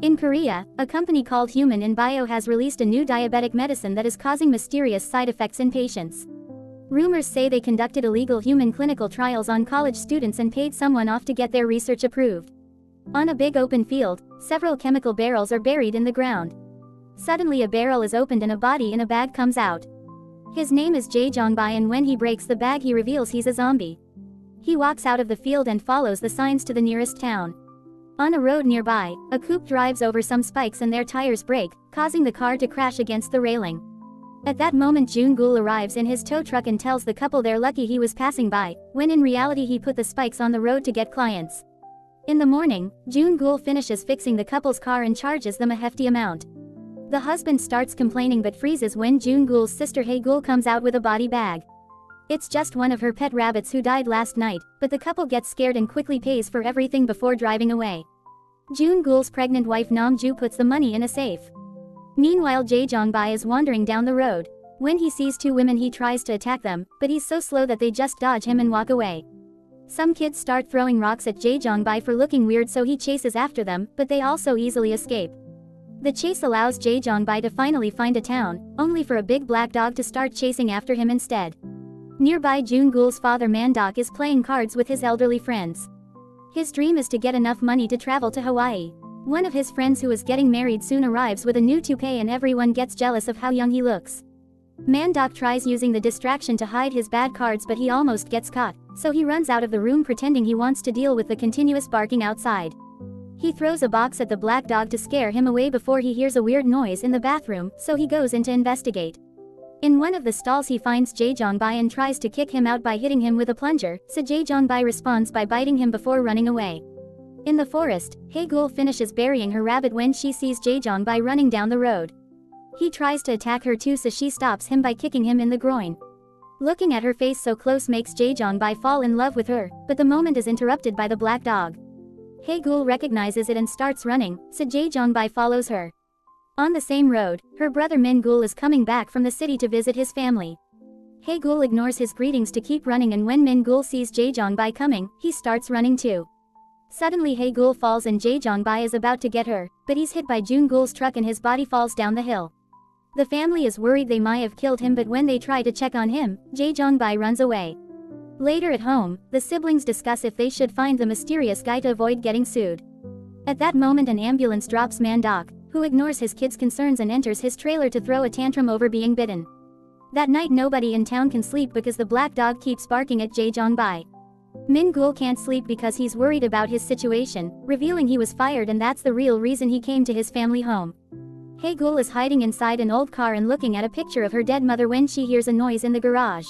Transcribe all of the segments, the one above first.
In Korea, a company called Human in Bio has released a new diabetic medicine that is causing mysterious side effects in patients. Rumors say they conducted illegal human clinical trials on college students and paid someone off to get their research approved. On a big open field, several chemical barrels are buried in the ground. Suddenly a barrel is opened and a body in a bag comes out. His name is Jae Jong-bai, and when he breaks the bag he reveals he's a zombie. He walks out of the field and follows the signs to the nearest town. On a road nearby, a coupe drives over some spikes and their tires break, causing the car to crash against the railing. At that moment Jung-gul arrives in his tow truck and tells the couple they're lucky he was passing by, when in reality he put the spikes on the road to get clients. In the morning, Jung-gul finishes fixing the couple's car and charges them a hefty amount. The husband starts complaining but freezes when Jung-gul's sister Hae-gul comes out with a body bag. It's just one of her pet rabbits who died last night, but the couple gets scared and quickly pays for everything before driving away. Jung-gul's pregnant wife Nam-ju puts the money in a safe. Meanwhile Jae Jong-bai is wandering down the road. When he sees two women he tries to attack them, but he's so slow that they just dodge him and walk away. Some kids start throwing rocks at Jae Jong-bai for looking weird, so he chases after them, but they also easily escape. The chase allows Jae Jong-bai to finally find a town, only for a big black dog to start chasing after him instead. Nearby Jung-gul's father Mandok is playing cards with his elderly friends. His dream is to get enough money to travel to Hawaii. One of his friends who is getting married soon arrives with a new toupee and everyone gets jealous of how young he looks. Mandok tries using the distraction to hide his bad cards but he almost gets caught, so he runs out of the room pretending he wants to deal with the continuous barking outside. He throws a box at the black dog to scare him away before he hears a weird noise in the bathroom, so he goes in to investigate. In one of the stalls he finds Jae Jong-bai and tries to kick him out by hitting him with a plunger, so Jae Jong-bai responds by biting him before running away. In the forest, Hae-gul finishes burying her rabbit when she sees Jae Jong-bai running down the road. He tries to attack her too, so she stops him by kicking him in the groin. Looking at her face so close makes Jae Jong-bai fall in love with her, but the moment is interrupted by the black dog. Hae-gul recognizes it and starts running, so Jae Jong-bai follows her. On the same road, her brother Min-gul is coming back from the city to visit his family. Hae-gul ignores his greetings to keep running, and when Min-gul sees Jae Jong-bai coming, he starts running too. Suddenly Hae-gul falls and Jae Jong-bai is about to get her, but he's hit by Jung-gul's truck and his body falls down the hill. The family is worried they might have killed him, but when they try to check on him, Jae Jong-bai runs away. Later at home, the siblings discuss if they should find the mysterious guy to avoid getting sued. At that moment an ambulance drops Mandok, who ignores his kids' concerns and enters his trailer to throw a tantrum over being bitten. That night nobody in town can sleep because the black dog keeps barking at Jae Jong-bai. Min-gul can't sleep because he's worried about his situation, revealing he was fired and that's the real reason he came to his family home. Hae-gul is hiding inside an old car and looking at a picture of her dead mother when she hears a noise in the garage.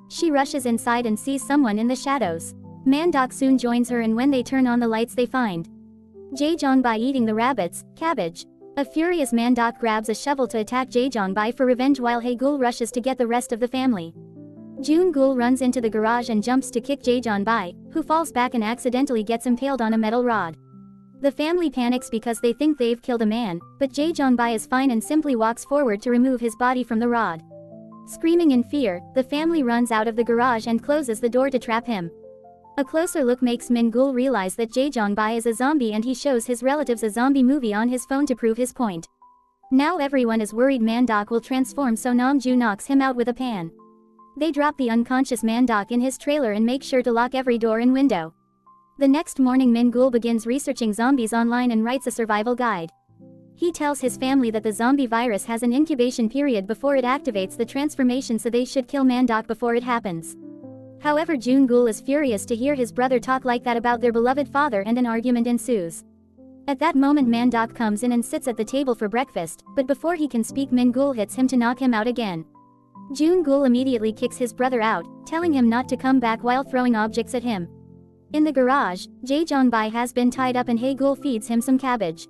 She rushes inside and sees someone in the shadows. Mandok soon joins her, and when they turn on the lights they find Jae Jong-bai eating the rabbit's cabbage. A furious Mandok grabs a shovel to attack Jae Jong-bai for revenge while Hae-gul rushes to get the rest of the family. Jung-gul runs into the garage and jumps to kick Jae Jong-bai, who falls back and accidentally gets impaled on a metal rod. The family panics because they think they've killed a man, but Jae Jong-bai is fine and simply walks forward to remove his body from the rod. Screaming in fear, the family runs out of the garage and closes the door to trap him. A closer look makes Min-gul realize that Jae Jong-bai is a zombie, and he shows his relatives a zombie movie on his phone to prove his point. Now everyone is worried Mandok will transform, so Nam-ju knocks him out with a pan. They drop the unconscious Mandok in his trailer and make sure to lock every door and window. The next morning Min-gul begins researching zombies online and writes a survival guide. He tells his family that the zombie virus has an incubation period before it activates the transformation, so they should kill Mandok before it happens. However, Jung-gul is furious to hear his brother talk like that about their beloved father, and an argument ensues. At that moment Mandok comes in and sits at the table for breakfast, but before he can speak Min-gul hits him to knock him out again. Jung-gul immediately kicks his brother out, telling him not to come back while throwing objects at him. In the garage, Jae Jong-bai has been tied up and Hae-gul feeds him some cabbage.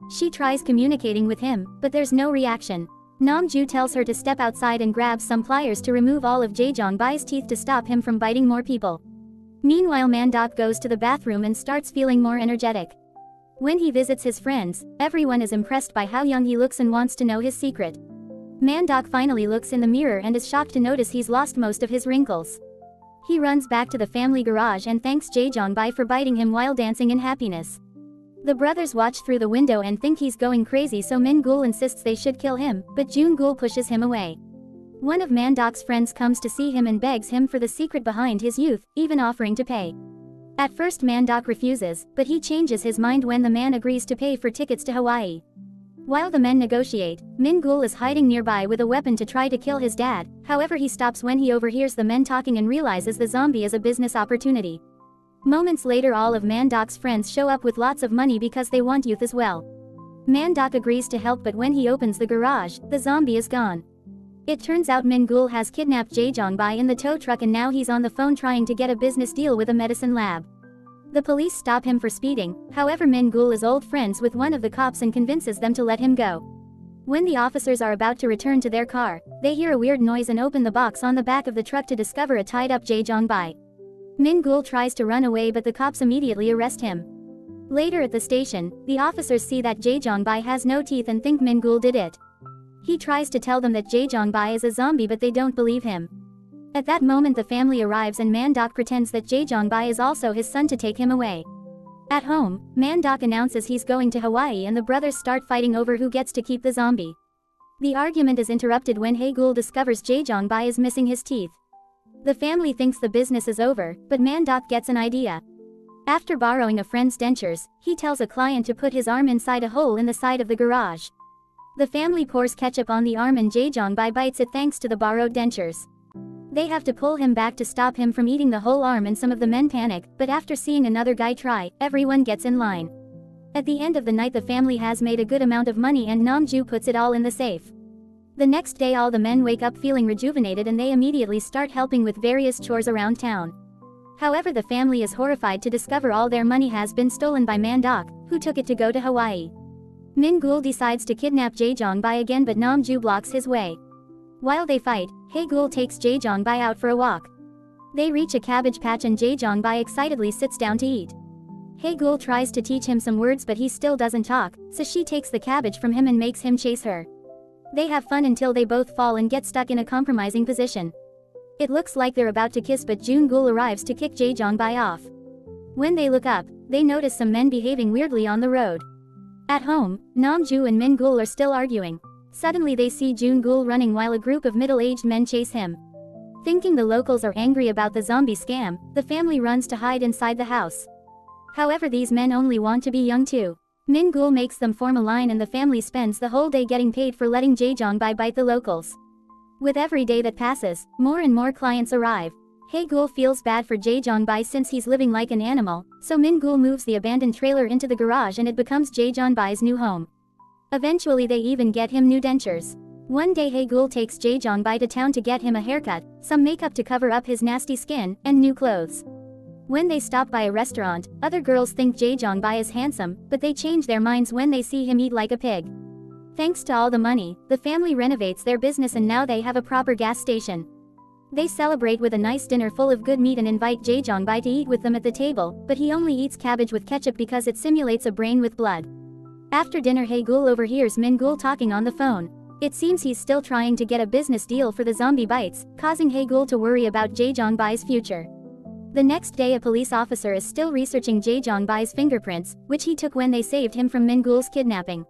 She tries communicating with him, but there's no reaction. Nam-ju tells her to step outside and grabs some pliers to remove all of Jae Jong-bai's teeth to stop him from biting more people. Meanwhile Mandok goes to the bathroom and starts feeling more energetic. When he visits his friends, everyone is impressed by how young he looks and wants to know his secret. Mandok finally looks in the mirror and is shocked to notice he's lost most of his wrinkles. He runs back to the family garage and thanks Jae Jong-bai for biting him while dancing in happiness. The brothers watch through the window and think he's going crazy, so Min Gul insists they should kill him, but June Gul pushes him away. One of Mandok's friends comes to see him and begs him for the secret behind his youth, even offering to pay. At first Mandok refuses, but he changes his mind when the man agrees to pay for tickets to Hawaii. While the men negotiate, Min Gul is hiding nearby with a weapon to try to kill his dad, however he stops when he overhears the men talking and realizes the zombie is a business opportunity. Moments later all of Mandok's friends show up with lots of money because they want youth as well. Mandok agrees to help, but when he opens the garage, the zombie is gone. It turns out Min Gul has kidnapped Jaejeongbai in the tow truck and now he's on the phone trying to get a business deal with a medicine lab. The police stop him for speeding, however Min Gul is old friends with one of the cops and convinces them to let him go. When the officers are about to return to their car, they hear a weird noise and open the box on the back of the truck to discover a tied-up Jaejeongbai. Min Gul tries to run away but the cops immediately arrest him. Later at the station, the officers see that Jaejeongbai has no teeth and think Min Gul did it. He tries to tell them that Jaejeongbai is a zombie but they don't believe him. At that moment the family arrives and Mandok pretends that Jaejeongbai is also his son to take him away. At home, Mandok announces he's going to Hawaii and the brothers start fighting over who gets to keep the zombie. The argument is interrupted when Hae-gul discovers Jaejeongbai is missing his teeth. The family thinks the business is over, but Mandok gets an idea. After borrowing a friend's dentures, he tells a client to put his arm inside a hole in the side of the garage. The family pours ketchup on the arm and Jaejeongbai bites it thanks to the borrowed dentures. They have to pull him back to stop him from eating the whole arm and some of the men panic, but after seeing another guy try, everyone gets in line. At the end of the night the family has made a good amount of money and Namju puts it all in the safe. The next day all the men wake up feeling rejuvenated and they immediately start helping with various chores around town. However the family is horrified to discover all their money has been stolen by Mandok, who took it to go to Hawaii. Min Gul decides to kidnap Jaejeongbai again but Namju blocks his way. While they fight, Hae-gul takes Jaejeongbai out for a walk. They reach a cabbage patch and Jaejeongbai excitedly sits down to eat. Hae-gul tries to teach him some words but he still doesn't talk, so she takes the cabbage from him and makes him chase her. They have fun until they both fall and get stuck in a compromising position. It looks like they're about to kiss but June Gul arrives to kick Jaejeongbai off. When they look up, they notice some men behaving weirdly on the road. At home, Namju and Min Gul are still arguing. Suddenly they see June Gul running while a group of middle-aged men chase him. Thinking the locals are angry about the zombie scam, the family runs to hide inside the house. However these men only want to be young too. Min Gul makes them form a line and the family spends the whole day getting paid for letting Jaejeongbai bite the locals. With every day that passes, more and more clients arrive. Hae-gul feels bad for Jaejeongbai since he's living like an animal, so Min Gul moves the abandoned trailer into the garage and it becomes Jaejeongbai's new home. Eventually they even get him new dentures. One day Hae-gul takes Jaejeongbai to town to get him a haircut, some makeup to cover up his nasty skin, and new clothes. When they stop by a restaurant, other girls think Jaejeongbai is handsome, but they change their minds when they see him eat like a pig. Thanks to all the money, the family renovates their business and now they have a proper gas station. They celebrate with a nice dinner full of good meat and invite Jaejeongbai to eat with them at the table, but he only eats cabbage with ketchup because it simulates a brain with blood. After dinner Hae-gul overhears Min Gul talking on the phone. It seems he's still trying to get a business deal for the zombie bites, causing Hae-gul to worry about Jaejeongbai's future. The next day a police officer is still researching Jaejeongbai's fingerprints, which he took when they saved him from Min Gul's kidnapping.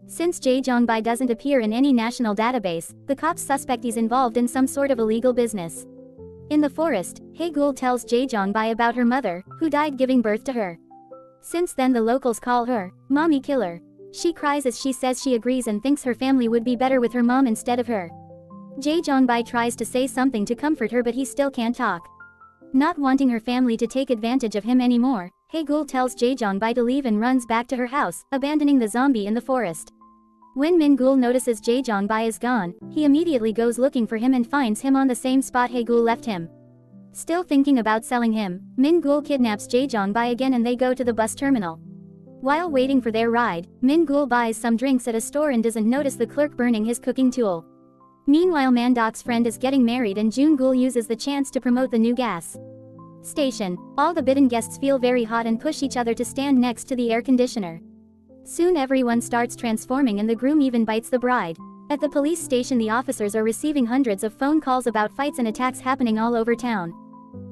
Since Jaejeongbai doesn't appear in any national database, the cops suspect he's involved in some sort of illegal business. In the forest, Hae-gul tells Jaejeongbai about her mother, who died giving birth to her. Since then the locals call her Mommy Killer. She cries as she says she agrees and thinks her family would be better with her mom instead of her. Jaejeongbai tries to say something to comfort her but he still can't talk. Not wanting her family to take advantage of him anymore, Hae-gul tells Jaejeongbai to leave and runs back to her house, abandoning the zombie in the forest. When Min Gul notices Jaejeongbai is gone, he immediately goes looking for him and finds him on the same spot Hae-gul left him. Still thinking about selling him, Min Gul kidnaps Jaejeongbai again and they go to the bus terminal. While waiting for their ride, Min Gul buys some drinks at a store and doesn't notice the clerk burning his cooking tool. Meanwhile Mandok's friend is getting married and June Gul uses the chance to promote the new gas station. All the bidden guests feel very hot and push each other to stand next to the air conditioner. Soon everyone starts transforming and the groom even bites the bride. At the police station the officers are receiving hundreds of phone calls about fights and attacks happening all over town.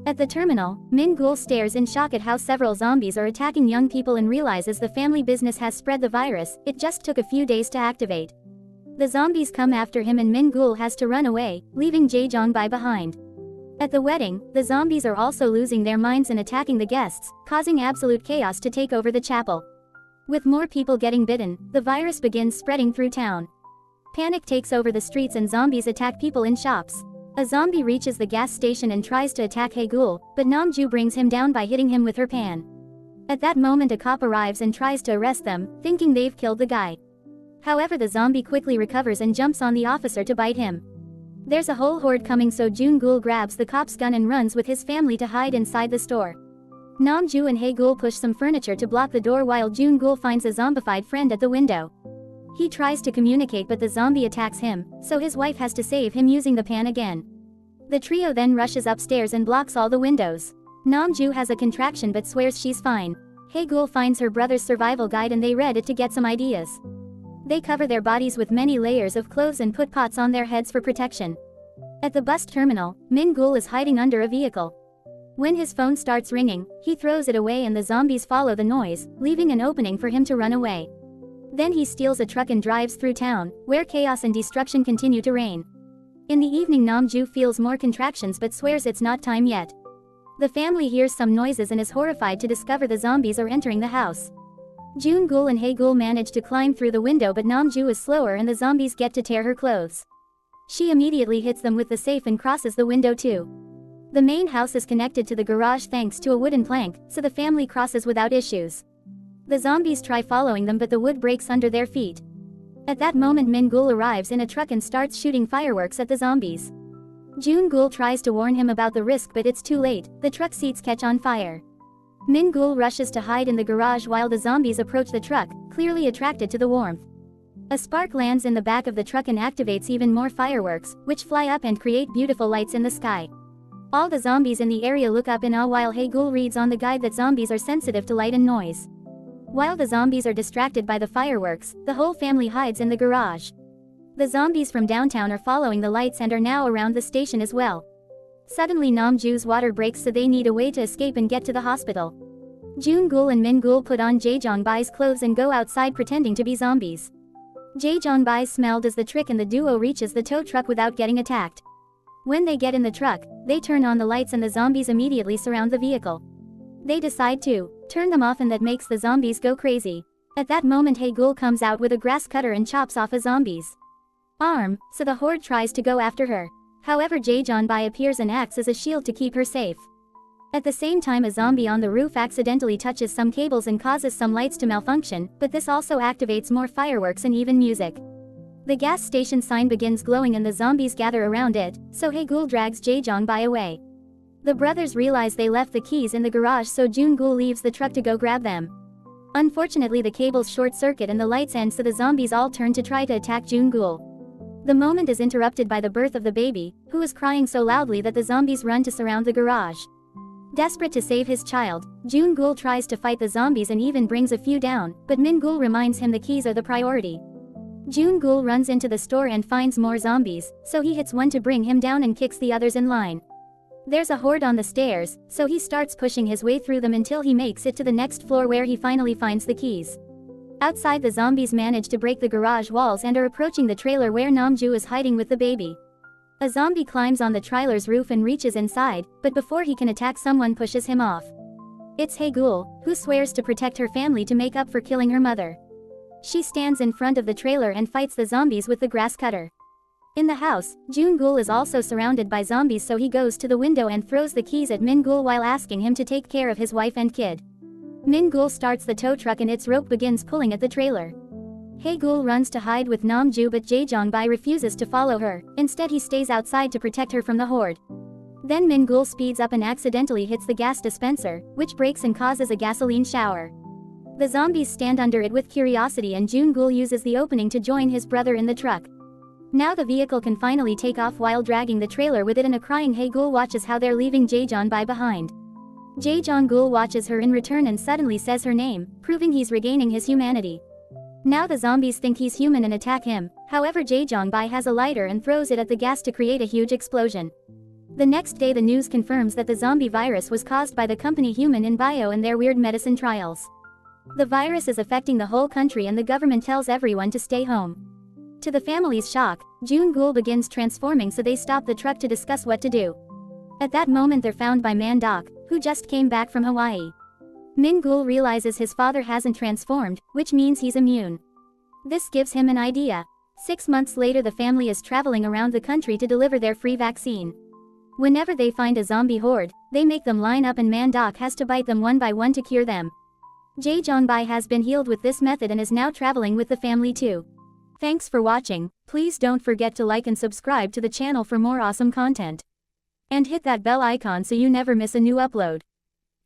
At the terminal, Min-gul stares in shock at how several zombies are attacking young people and realizes the family business has spread the virus. It just took a few days to activate. The zombies come after him and Min-gul has to run away, leaving Jae-jong-bai behind. At the wedding, the zombies are also losing their minds and attacking the guests, causing absolute chaos to take over the chapel. With more people getting bitten, the virus begins spreading through town. Panic takes over the streets and zombies attack people in shops. A zombie reaches the gas station and tries to attack Hae-gul, but Namju brings him down by hitting him with her pan. At that moment a cop arrives and tries to arrest them, thinking they've killed the guy. However, the zombie quickly recovers and jumps on the officer to bite him. There's a whole horde coming, so Jun-gul grabs the cop's gun and runs with his family to hide inside the store. Namju and Hae-gul push some furniture to block the door while Jun-gul finds a zombified friend at the window. He tries to communicate but the zombie attacks him, so his wife has to save him using the pan again. The trio then rushes upstairs and blocks all the windows. Namju has a contraction but swears she's fine. Hae-gul finds her brother's survival guide and they read it to get some ideas. They cover their bodies with many layers of clothes and put pots on their heads for protection. At the bus terminal, Min-gul is hiding under a vehicle. When his phone starts ringing, he throws it away and the zombies follow the noise, leaving an opening for him to run away. Then he steals a truck and drives through town, where chaos and destruction continue to reign. In the evening Namju feels more contractions but swears it's not time yet. The family hears some noises and is horrified to discover the zombies are entering the house. Jun-gul and Hae-gul manage to climb through the window but Namju is slower and the zombies get to tear her clothes. She immediately hits them with the safe and crosses the window too. The main house is connected to the garage thanks to a wooden plank, so the family crosses without issues. The zombies try following them but the wood breaks under their feet. At that moment Min-gul arrives in a truck and starts shooting fireworks at the zombies. Jun-gul tries to warn him about the risk but it's too late, the truck seats catch on fire. Min-gul rushes to hide in the garage while the zombies approach the truck, clearly attracted to the warmth. A spark lands in the back of the truck and activates even more fireworks, which fly up and create beautiful lights in the sky. All the zombies in the area look up in awe while Hae-gul reads on the guide that zombies are sensitive to light and noise. While the zombies are distracted by the fireworks, the whole family hides in the garage. The zombies from downtown are following the lights and are now around the station as well. Suddenly Namju's water breaks so they need a way to escape and get to the hospital. Jun-gul and Min-gul put on Jae-jong-bai's clothes and go outside pretending to be zombies. Jae-jong-bai smelled as the trick and the duo reaches the tow truck without getting attacked. When they get in the truck, they turn on the lights and the zombies immediately surround the vehicle. They decide to turn them off and that makes the zombies go crazy. At that moment Hae-gul comes out with a grass cutter and chops off a zombie's arm, so the horde tries to go after her. However, Jae-jong-bai appears and acts as a shield to keep her safe. At the same time a zombie on the roof accidentally touches some cables and causes some lights to malfunction, but this also activates more fireworks and even music. The gas station sign begins glowing and the zombies gather around it, so Hae-gul drags Jae-jong-bai away. The brothers realize they left the keys in the garage, so Jun-gul leaves the truck to go grab them. Unfortunately the cables short circuit and the lights end, so the zombies all turn to try to attack Jun-gul. The moment is interrupted by the birth of the baby, who is crying so loudly that the zombies run to surround the garage. Desperate to save his child, Jun-gul tries to fight the zombies and even brings a few down, but Min-gul reminds him the keys are the priority. Jun-gul runs into the store and finds more zombies, so he hits one to bring him down and kicks the others in line. There's a horde on the stairs, so he starts pushing his way through them until he makes it to the next floor where he finally finds the keys. Outside the zombies manage to break the garage walls and are approaching the trailer where Namju is hiding with the baby. A zombie climbs on the trailer's roof and reaches inside, but before he can attack someone pushes him off. It's Hae-gul, who swears to protect her family to make up for killing her mother. She stands in front of the trailer and fights the zombies with the grass cutter. In the house, Jun-gul is also surrounded by zombies, so he goes to the window and throws the keys at Min-gul while asking him to take care of his wife and kid. Min-gul starts the tow truck and its rope begins pulling at the trailer. Hae-gul runs to hide with Namju but Jae-jong-bai refuses to follow her, instead he stays outside to protect her from the horde. Then Min-gul speeds up and accidentally hits the gas dispenser, which breaks and causes a gasoline shower. The zombies stand under it with curiosity and Jun-gul uses the opening to join his brother in the truck. Now the vehicle can finally take off while dragging the trailer with it, and a crying Hae-gul watches how they're leaving Jae-jong-bai behind. Jae-jong-gul watches her in return and suddenly says her name, proving he's regaining his humanity. Now the zombies think he's human and attack him, however Jae-jong-bai has a lighter and throws it at the gas to create a huge explosion. The next day the news confirms that the zombie virus was caused by the company Human in Bio and their weird medicine trials. The virus is affecting the whole country and the government tells everyone to stay home. To the family's shock, June Ghoul begins transforming, so they stop the truck to discuss what to do. At that moment they're found by Man Doc, who just came back from Hawaii. Min Ghoul realizes his father hasn't transformed, which means he's immune. This gives him an idea. 6 months later the family is traveling around the country to deliver their free vaccine. Whenever they find a zombie horde, they make them line up and Man Doc has to bite them one by one to cure them. Jae Jongbai has been healed with this method and is now traveling with the family too. Thanks for watching. Please don't forget to like and subscribe to the channel for more awesome content. And hit that bell icon so you never miss a new upload.